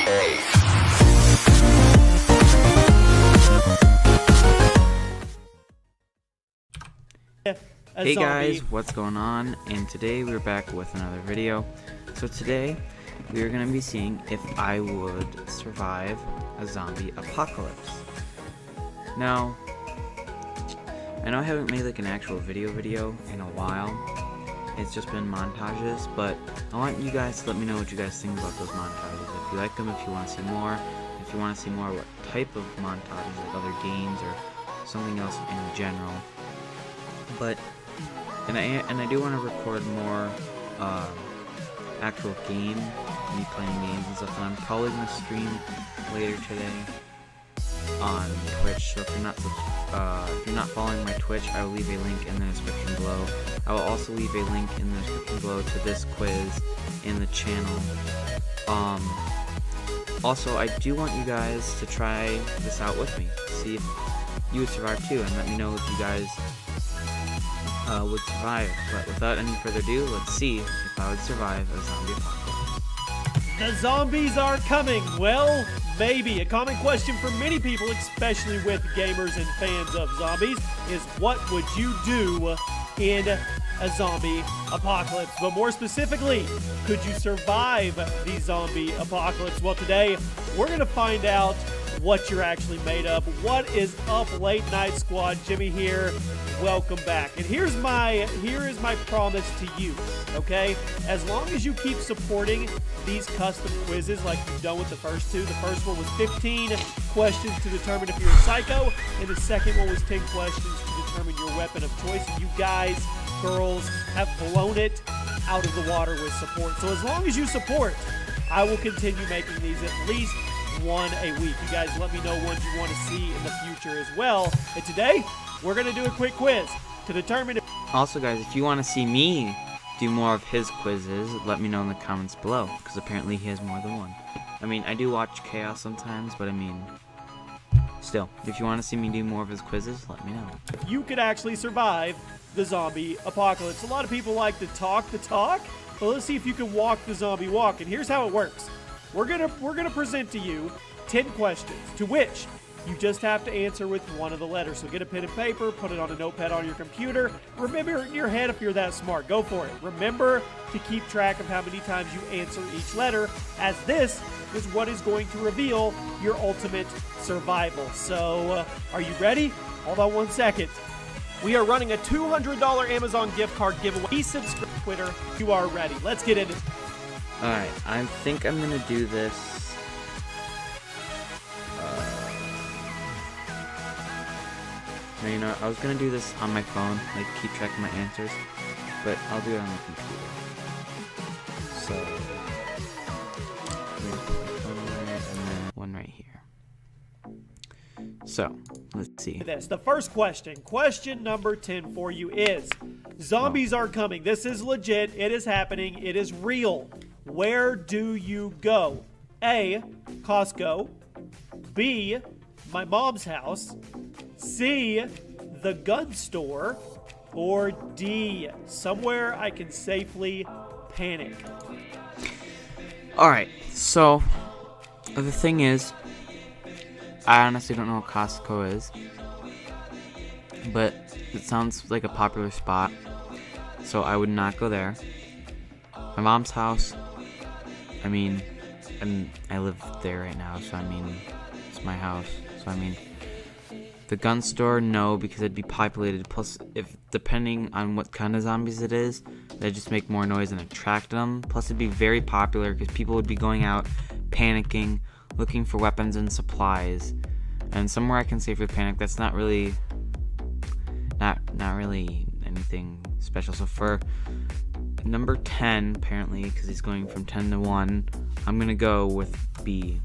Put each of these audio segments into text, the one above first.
Hey guys, what's going on? And today we're back with another video. So today we are going to be seeing if I would survive a zombie apocalypse. Now, I know I haven't made like an actual video in a while. It's just been montages, but I want you guys to let me know what you guys think about those montages. If you like them, if you want to see more, if you want to see more what type of montages, like other games or something else in general. But and I do want to record more actual game, me playing games and stuff, and I'm probably gonna stream later today on Twitch. So if you're not following my Twitch, I will leave a link in the description below. I will also leave a link in the description below to this quiz in the channel. Also, I do want you guys to try this out with me, see if you would survive too, and let me know if you guys would survive. But without any further ado, let's see if I would survive a zombie apocalypse. The zombies are coming. Well, maybe. A common question for many people, especially with gamers and fans of zombies, is what would you do in a zombie apocalypse? But more specifically, could you survive the zombie apocalypse? Well, today we're going to find out what you're actually made of. What is up, Late Night Squad? Jimmy here. Welcome back. And here is my promise to you, okay? As long as you keep supporting these custom quizzes like you've done with the first two. The first one was 15 questions to determine if you're a psycho, and the second one was 10 questions to determine your weapon of choice. And you guys, girls, have blown it out of the water with support. So as long as you support, I will continue making these at least one a week. You guys let me know ones you want to see in the future as well. And today, we're going to do a quick quiz to determine if... Also guys, if you want to see me do more of his quizzes, let me know in the comments below, because apparently he has more than one. I mean, I do watch Chaos sometimes, but I mean, still, if you want to see me do more of his quizzes, let me know. You could actually survive the zombie apocalypse. A lot of people like to talk the talk, but let's see if you can walk the zombie walk. And here's how it works. We're gonna present to you 10 questions, to which you just have to answer with one of the letters. So get a pen and paper, put it on a notepad on your computer. Remember it in your head if you're that smart. Go for it. Remember to keep track of how many times you answer each letter, as this is what is going to reveal your ultimate survival. So, are you ready? Hold on 1 second. We are running a $200 Amazon gift card giveaway. Please subscribe to Twitter. You are ready. Let's get into it. Alright, I think I'm gonna do this. No, you know, I was gonna do this on my phone, like keep track of my answers, but I'll do it on the computer. So, and then one right here. So, let's see. The first question, question number 10 for you is, zombies are coming. This is legit. It is happening. It is real. Where do you go? A, Costco. B, my mom's house. C, the gun store. Or D, somewhere I can safely panic. Alright, so the thing is, I honestly don't know what Costco is, but it sounds like a popular spot, so I would not go there. My mom's house, I mean, I live there right now, so I mean, it's my house, so I mean, the gun store, no, because it'd be populated, plus, if depending on what kind of zombies it is, they just make more noise and attract them, plus it'd be very popular, because people would be going out, panicking, looking for weapons and supplies, and somewhere I can safely panic, that's not really anything special. So for number 10, apparently, because he's going from 10 to 1, I'm gonna go with B,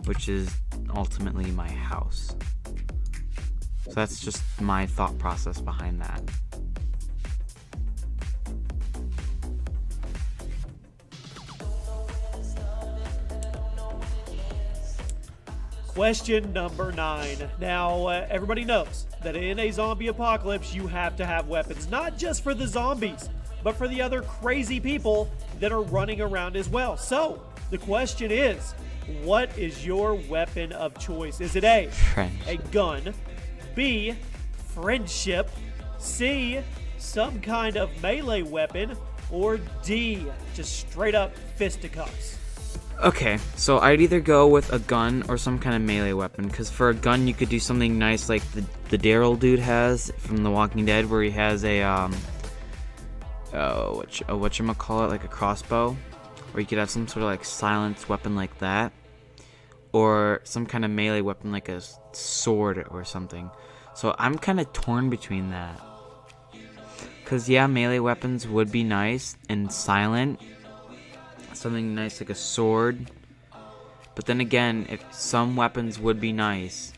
which is ultimately my house. So that's just my thought process behind that. Question number 9. Now, everybody knows that in a zombie apocalypse, you have to have weapons, not just for the zombies, but for the other crazy people that are running around as well. So, The question is, what is your weapon of choice? Is it A, a gun, B, friendship, C, some kind of melee weapon, or D, just straight up fisticuffs? Okay, so I'd either go with a gun or some kind of melee weapon, because for a gun you could do something nice like the Daryl dude has from The Walking Dead, where he has a whatchamacallit, like a crossbow, or you could have some sort of like silenced weapon like that, or some kind of melee weapon like a sword or something. So I'm kind of torn between that, because yeah, melee weapons would be nice and silent, something nice like a sword, but then again, if some weapons would be nice,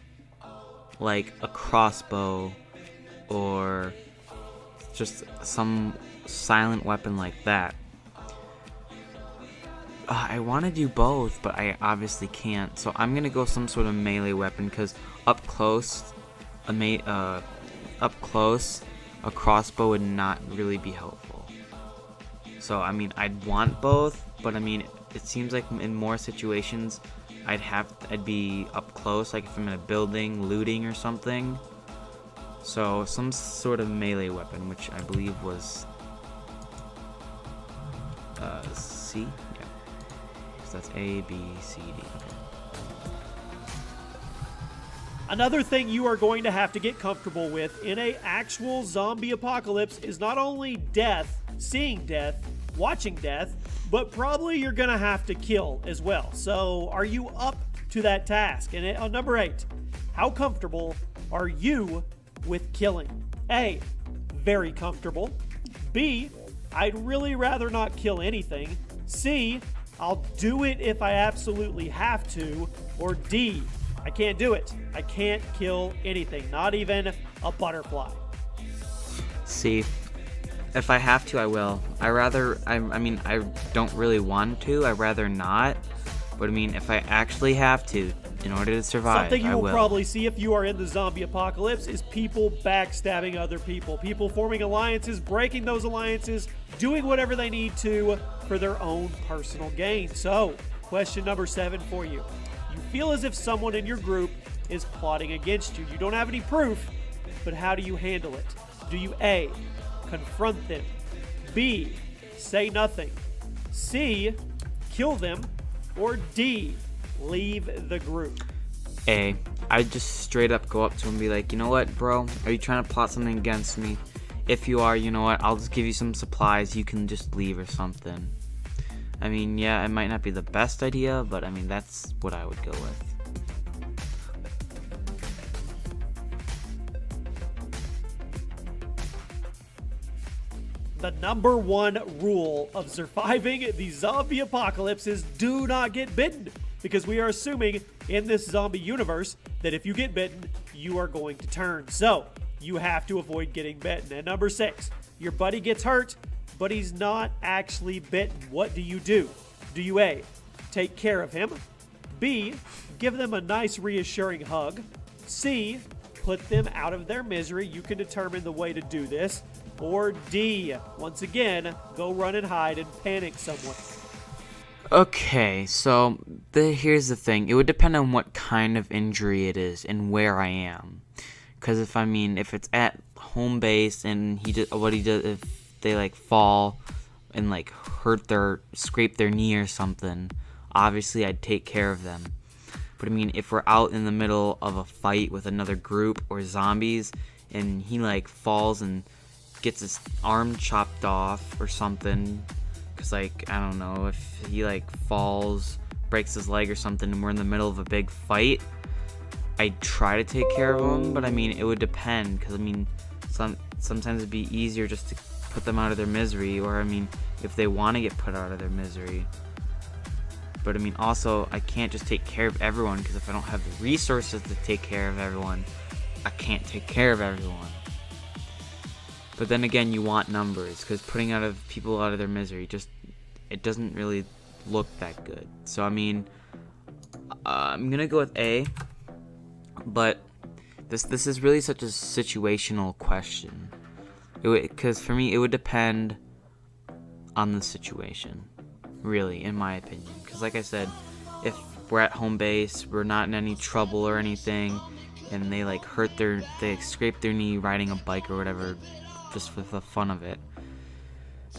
like a crossbow or just some silent weapon like that. I want to do both, but I obviously can't, so I'm gonna go some sort of melee weapon, because up close a crossbow would not really be helpful. So I mean, I'd want both, but I mean, it seems like in more situations I'd be up close, like if I'm in a building looting or something. So some sort of melee weapon, which I believe was C. Yeah, so that's A, B, C, D. Okay. Another thing you are going to have to get comfortable with in a actual zombie apocalypse is not only death, seeing death, watching death, but probably you're going to have to kill as well. So are you up to that task? And on number 8, how comfortable are you with killing? A, very comfortable. B, I'd really rather not kill anything. C, I'll do it if I absolutely have to. Or D, I can't do it. I can't kill anything, not even a butterfly. C, if I have to, I will. I mean, I don't really want to. I'd rather not. But I mean, if I actually have to, in order to survive, something you I will will. probably see if you are in the zombie apocalypse is people backstabbing other people. People forming alliances, breaking those alliances, doing whatever they need to for their own personal gain. So, question number 7 for you. You feel as if someone in your group is plotting against you. You don't have any proof, but how do you handle it? Do you A, confront them, B, say nothing, C, kill them, or D, leave the group? A, I'd just straight up go up to him and be like, you know what, bro? Are you trying to plot something against me? If you are, you know what? I'll just give you some supplies. You can just leave or something. I mean, yeah, it might not be the best idea, but I mean, that's what I would go with. The number 1 rule of surviving the zombie apocalypse is do not get bitten, because we are assuming in this zombie universe that if you get bitten, you are going to turn. So you have to avoid getting bitten. And number 6, your buddy gets hurt, but he's not actually bitten. What do? Do you A, take care of him, B, give them a nice reassuring hug, C, put them out of their misery? You can determine the way to do this. Or D, once again, go run and hide and panic someone. Okay, so here's the thing. It would depend on what kind of injury it is and where I am. Because if it's at home base and if they like fall and like scrape their knee or something, obviously I'd take care of them. But I mean, if we're out in the middle of a fight with another group or zombies and he like falls and gets his arm chopped off or something, because like, I don't know, if he like falls, breaks his leg or something and we're in the middle of a big fight, I'd try to take care of him. But I mean, it would depend, because I mean, sometimes it'd be easier just to put them out of their misery, or I mean, if they want to get put out of their misery. But I mean, also, I can't just take care of everyone, because if I don't have the resources to take care of everyone, I can't take care of everyone. But then again, you want numbers, because putting people out of their misery, it doesn't really look that good. So I mean, I'm gonna go with A, but this is really such a situational question. Because for me, it would depend on the situation. really, in my opinion. Because like I said, if we're at home base, we're not in any trouble or anything, and they like they scrape their knee riding a bike or whatever, just for the fun of it,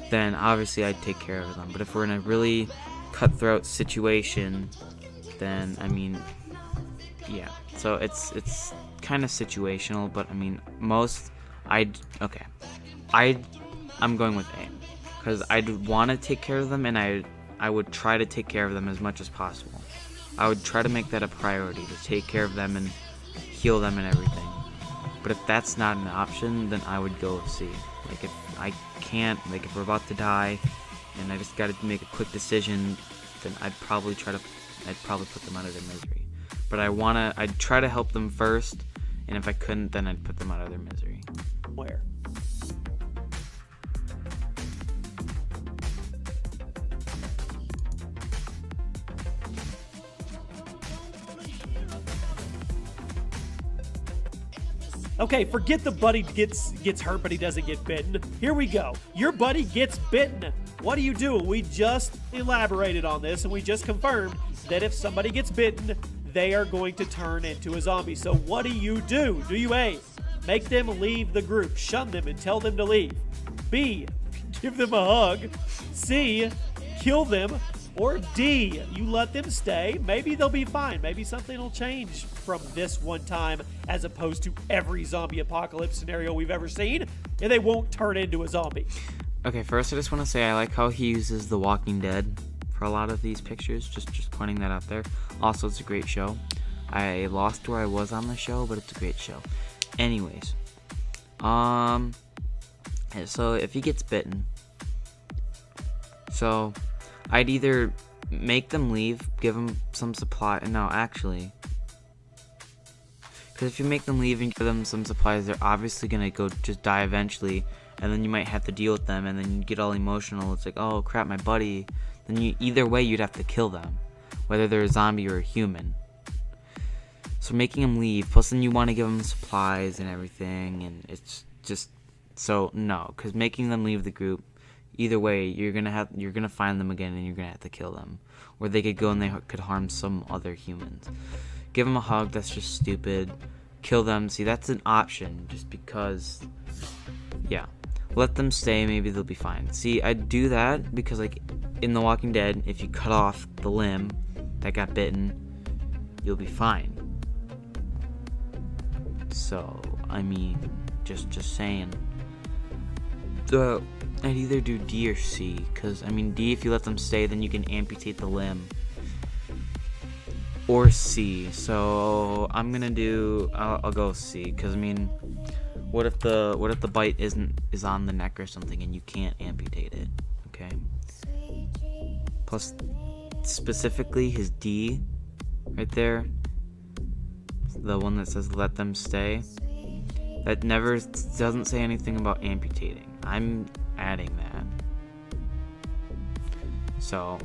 then obviously I'd take care of them. But if we're in a really cutthroat situation, then I mean, yeah. So it's kind of situational, but I mean, I'm going with A, because I'd want to take care of them, and I would try to take care of them as much as possible. I would try to make that a priority, to take care of them and heal them and everything. But if that's not an option, then I would go with C. Like if I can't, like if we're about to die and I just got to make a quick decision, then I'd probably put them out of their misery. But I'd try to help them first, and if I couldn't, then I'd put them out of their misery. Where? Okay, forget the buddy gets hurt, but he doesn't get bitten. Here we go. Your buddy gets bitten. What do you do? We just elaborated on this, and we just confirmed that if somebody gets bitten, they are going to turn into a zombie. So what do? Do you A, make them leave the group, shun them, and tell them to leave? B, give them a hug? C, kill them? Or D, you let them stay. Maybe they'll be fine. Maybe something will change from this one time as opposed to every zombie apocalypse scenario we've ever seen, and they won't turn into a zombie. Okay, first I just want to say I like how he uses The Walking Dead for a lot of these pictures, just pointing that out there. Also, it's a great show. I lost where I was on the show, but it's a great show. Anyways, so if he gets bitten, so I'd either make them leave, give them some supply. No, actually, because if you make them leave and give them some supplies, they're obviously gonna go just die eventually, and then you might have to deal with them, and then you get all emotional. It's like, oh crap, my buddy. Then either way, you'd have to kill them, whether they're a zombie or a human. So making them leave, plus then you want to give them supplies and everything, and it's just so no, because making them leave the group, either way, you're gonna find them again, and you're gonna have to kill them, or they could go and they could harm some other humans. Give them a hug. That's just stupid. Kill them. See, that's an option, just because. Yeah, let them stay. Maybe they'll be fine. See, I'd do that because, like, in The Walking Dead, if you cut off the limb that got bitten, you'll be fine. So, I mean, just saying. I'd either do D or C, because, I mean, D, if you let them stay, then you can amputate the limb. Or C, so I'm gonna I'll go C, because, I mean, what if the bite is on the neck or something and you can't amputate it, okay? Plus, specifically his D, right there, the one that says let them stay, that never doesn't say anything about amputating. I'm adding that. So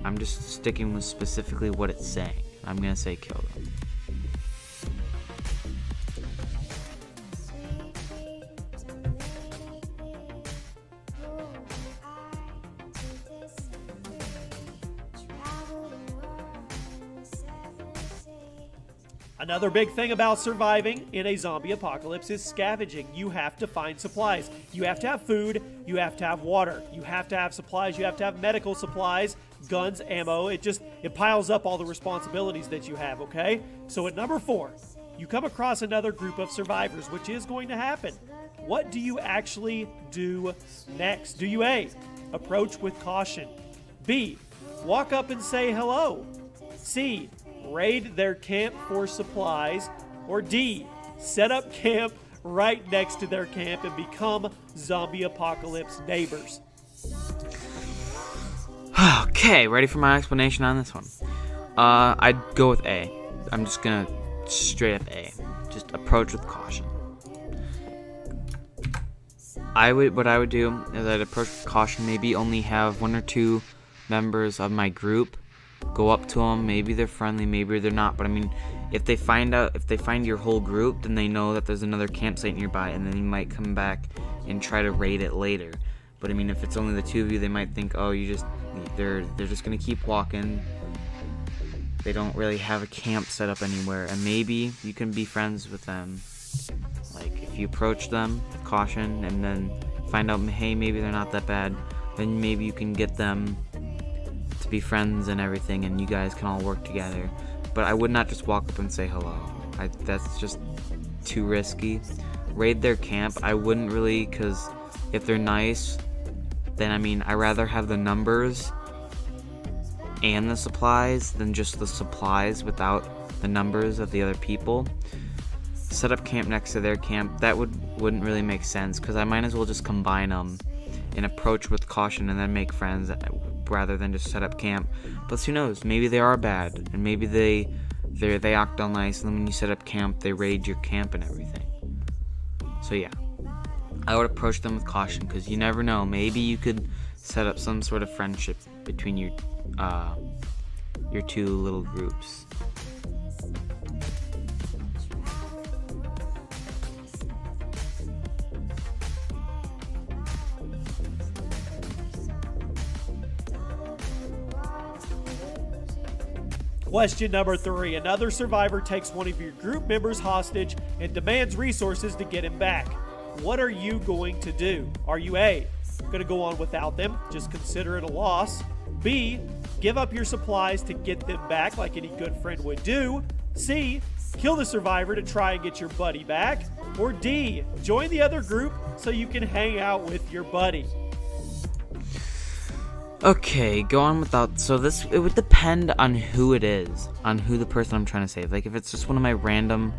I'm just sticking with specifically what it's saying. I'm gonna say kill them. Another big thing about surviving in a zombie apocalypse is scavenging. You have to find supplies. You have to have food. You have to have water. You have to have supplies. You have to have medical supplies, guns, ammo. It piles up all the responsibilities that you have, okay? So at number 4, you come across another group of survivors, which is going to happen. What do you actually do next? Do you A, approach with caution? B, walk up and say hello? C, raid their camp for supplies? Or D, set up camp right next to their camp and become zombie apocalypse neighbors? Okay, ready for my explanation on this one? I'd go with A. I'm just gonna straight up A. Just approach with caution. What I would do is I'd approach with caution. Maybe only have 1 or 2 members of my group go up to them. Maybe they're friendly, maybe they're not. But I mean, if they find your whole group, then they know that there's another campsite nearby, and then you might come back and try to raid it later. But I mean, if it's only the two of you, they might think, oh, they're just gonna keep walking. They don't really have a camp set up anywhere, and maybe you can be friends with them. Like, if you approach them with caution and then find out, hey, maybe they're not that bad, then maybe you can get them to be friends and everything, and you guys can all work together. But I would not just walk up and say hello. That's just too risky. Raid their camp, I wouldn't really, because if they're nice, then I mean, I'd rather have the numbers and the supplies than just the supplies without the numbers of the other people. Set up camp next to their camp, that wouldn't really make sense, because I might as well just combine them and approach with caution and then make friends rather than just set up camp. Plus, who knows, maybe they are bad, and maybe they act all nice, and then when you set up camp, they raid your camp and everything. So yeah, I would approach them with caution, because you never know, maybe you could set up some sort of friendship between your two little groups. Question number 3. Another survivor takes one of your group members hostage and demands resources to get him back. What are you going to do? Are you A, going to go on without them, just consider it a loss? B, give up your supplies to get them back like any good friend would do? C, kill the survivor to try and get your buddy back? Or D, join the other group so you can hang out with your buddy? Okay, go on without. So it would depend on who it is, on who the person I'm trying to save. Like, if it's just one of my random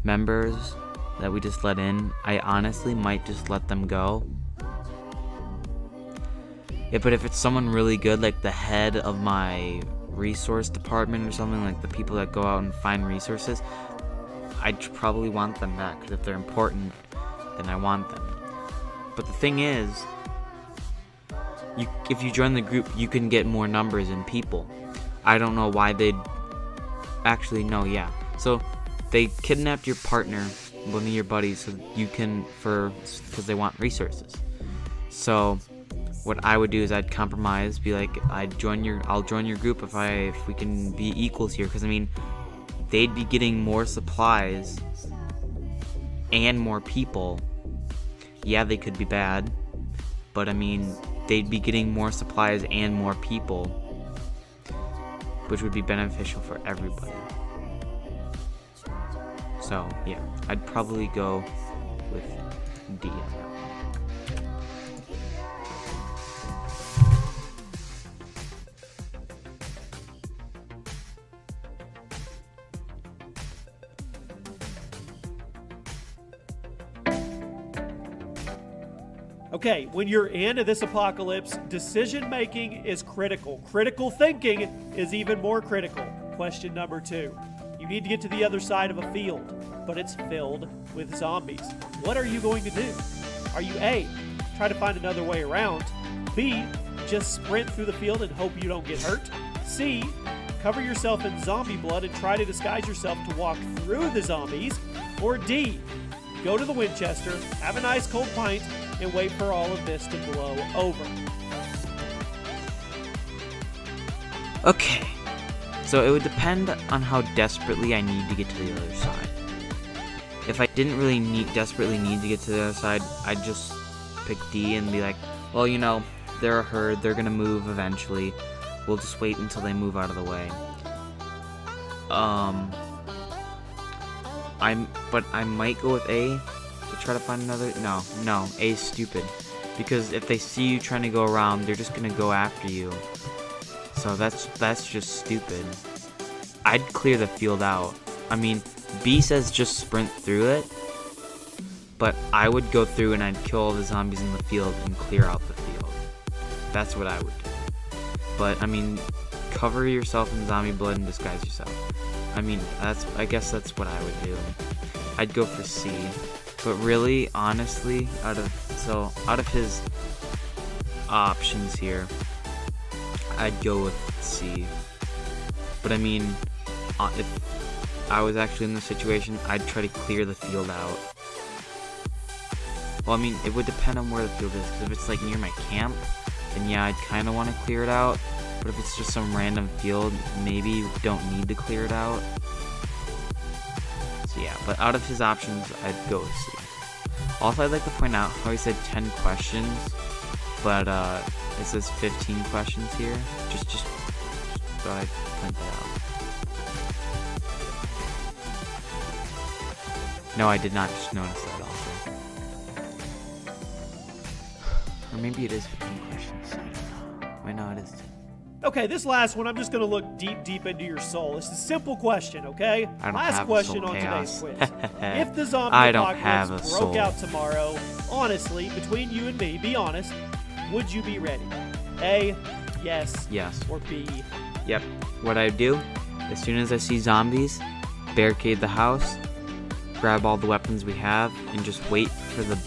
members that we just let in, I honestly might just let them go. Yeah, but if it's someone really good, like the head of my resource department or something, like the people that go out and find resources, I'd probably want them back, because if they're important, then I want them. But the thing is, if you join the group, you can get more numbers and people. I don't know why they'd... Actually, no, yeah. So, they kidnapped your partner, one of your buddies, so you can... because they want resources. So, what I would do is I'd compromise, be like, I'll join your group if we can be equals here. Because, I mean, they'd be getting more supplies and more people. Yeah, they could be bad. But, I mean... they'd be getting more supplies and more people, which would be beneficial for everybody. So, yeah, I'd probably go with D on that one. Okay, when you're in this apocalypse, decision-making is critical. Critical thinking is even more critical. Question number 2. You need to get to the other side of a field, but it's filled with zombies. What are you going to do? Are you A, try to find another way around? B, just sprint through the field and hope you don't get hurt? C, cover yourself in zombie blood and try to disguise yourself to walk through the zombies? Or D, go to the Winchester, have a nice cold pint, and wait for all of this to blow over? Okay, so it would depend on how desperately I need to get to the other side. If I didn't really desperately need to get to the other side, I'd just pick D and be like, well, you know, they're a herd, they're gonna move eventually. We'll just wait until they move out of the way. But I might go with A to try to find another. No, A's stupid. Because if they see you trying to go around, they're just gonna go after you. So that's just stupid. I'd clear the field out. I mean, B says just sprint through it, but I would go through and I'd kill all the zombies in the field and clear out the field. That's what I would do. But I mean, cover yourself in zombie blood and disguise yourself. I mean, I guess that's what I would do. I'd go for C. But really, honestly, out of his options here, I'd go with C. But I mean, if I was actually in the situation, I'd try to clear the field out. Well, I mean, it would depend on where the field is. Because if it's like near my camp, then yeah, I'd kind of want to clear it out. But if it's just some random field, maybe you don't need to clear it out. So yeah, but out of his options, I'd go with C. Also, I'd like to point out how he said 10 questions, but it says 15 questions here. Just thought I'd point that out. No, I did not just notice that also. Or maybe it is 15 questions. I don't know. Wait, no, it is 10. Okay, this last one, I'm just going to look deep into your soul. It's a simple question, okay? I don't Last have a question soul, on Chaos. today's quiz. If the zombie I don't have a apocalypse broke soul. out tomorrow, honestly, between you and me, be honest, would you be ready? A, yes, Yes. or B? Yep. What I do, as soon as I see zombies, barricade the house, grab all the weapons we have, and just wait for the...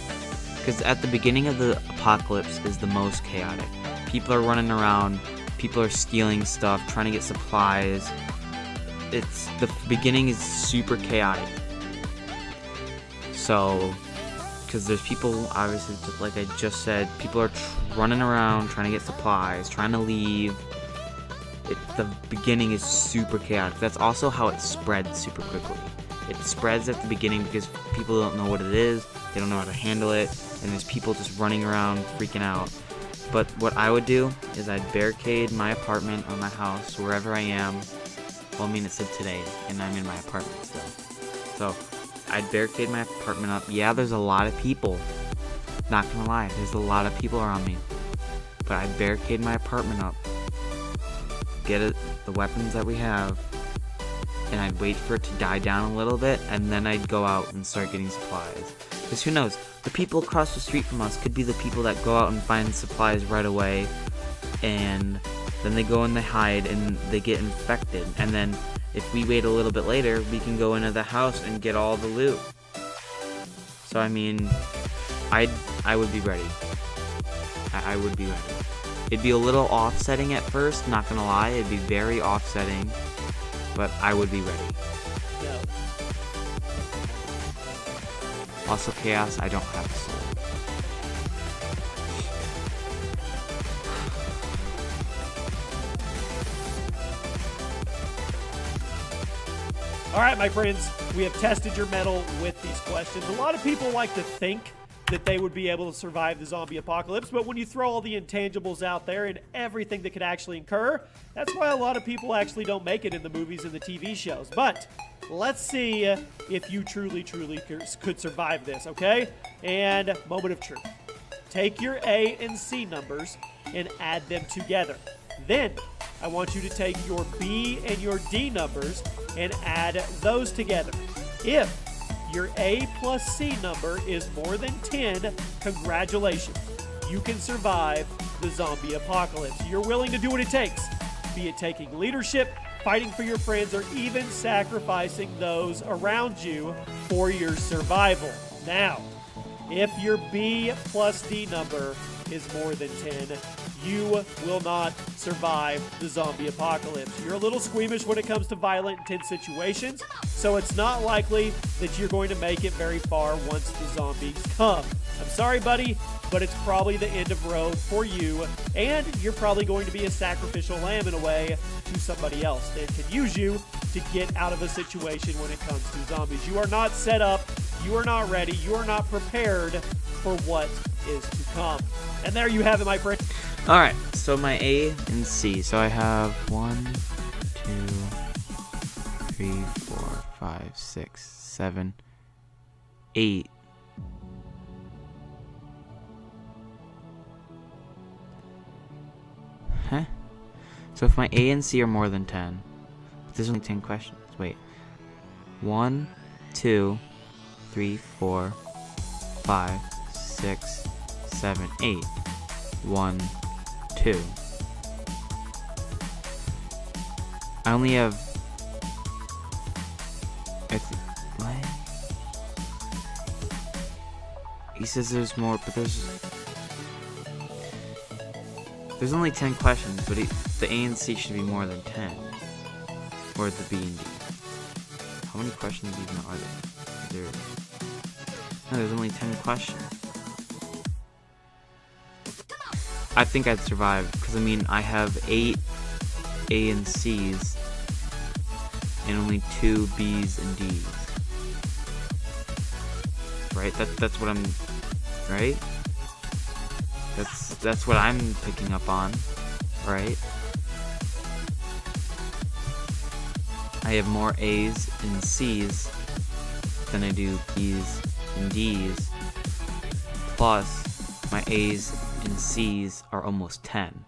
Because at the beginning of the apocalypse is the most chaotic. People are running around, people are stealing stuff, trying to get supplies. The beginning is super chaotic. So, because there's people, obviously, just like I just said, people are running around, trying to get supplies, trying to leave. The beginning is super chaotic. That's also how it spreads super quickly. It spreads at the beginning because people don't know what it is, they don't know how to handle it, and there's people just running around freaking out. But what I would do is I'd barricade my apartment or my house, wherever I am. Well, I mean, it said today, and I'm in my apartment still. So, I'd barricade my apartment up. Yeah, there's a lot of people. Not gonna lie, there's a lot of people around me. But I'd barricade my apartment up, get the weapons that we have, and I'd wait for it to die down a little bit, and then I'd go out and start getting supplies. Because who knows, the people across the street from us could be the people that go out and find supplies right away, and then they go and they hide and they get infected, and then if we wait a little bit later, we can go into the house and get all the loot. So I mean, I would be ready. I would be ready. It'd be a little offsetting at first, not gonna lie, it'd be very offsetting, but I would be ready. No. Also, Chaos, I don't have a soul. All right, my friends, we have tested your mettle with these questions. A lot of people like to think that they would be able to survive the zombie apocalypse, but when you throw all the intangibles out there and everything that could actually occur, that's why a lot of people actually don't make it in the movies and the TV shows. But let's see if you truly could survive this, okay? And moment of truth. Take your A and C numbers and add them together. Then I want you to take your B and your D numbers and add those together. If your A plus C number is more than 10, congratulations. You can survive the zombie apocalypse. You're willing to do what it takes, be it taking leadership, fighting for your friends, or even sacrificing those around you for your survival. Now, if your B plus D number is more than 10, you will not survive the zombie apocalypse. You're a little squeamish when it comes to violent, intense situations, so it's not likely that you're going to make it very far once the zombies come. I'm sorry, buddy, but it's probably the end of road for you, and you're probably going to be a sacrificial lamb in a way to somebody else that could use you to get out of a situation when it comes to zombies. You are not set up, you are not ready, you are not prepared for what is to come. And there you have it, my friend. Alright, so my A and C. So I have 1, 2, 3, 4, 5, 6, 7, 8. Huh? So if my A and C are more than 10, there's only 10 questions. Wait. 1, 2, 3, 4, 5, 6, 7, 8. 1, 2. I only have... What? He says there's more, but there's only 10 questions, but the A and C should be more than 10. Or the B and D. How many questions even are there? No, there's only 10 questions. I think I'd survive, because I mean, I have 8 A and C's and only 2 B's and D's. Right? That's what I'm, right? That's what I'm picking up on, right? I have more A's and C's than I do B's and D's. Plus, my A's and C's are almost 10.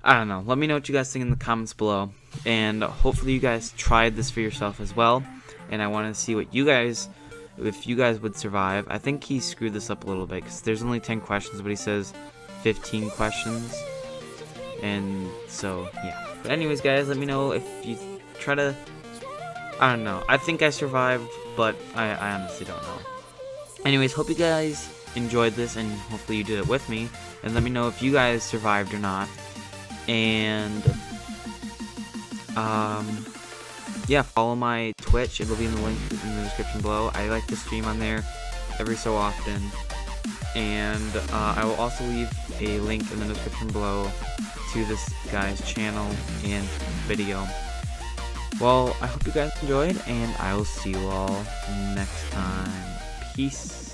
I don't know. Let me know what you guys think in the comments below. And hopefully you guys tried this for yourself as well. And I want to see what you guys, if you guys would survive. I think he screwed this up a little bit, because there's only 10 questions, but he says 15 questions. And so, yeah. But anyways, guys, let me know if you try to, I don't know. I think I survived, but I honestly don't know. Anyways, hope you guys enjoyed this, and hopefully you did it with me. And let me know if you guys survived or not. And, yeah, follow my Twitch. It'll be in the link in the description below. I like to stream on there every so often. And I will also leave a link in the description below to this guy's channel and video. Well, I hope you guys enjoyed, and I will see you all next time. Peace.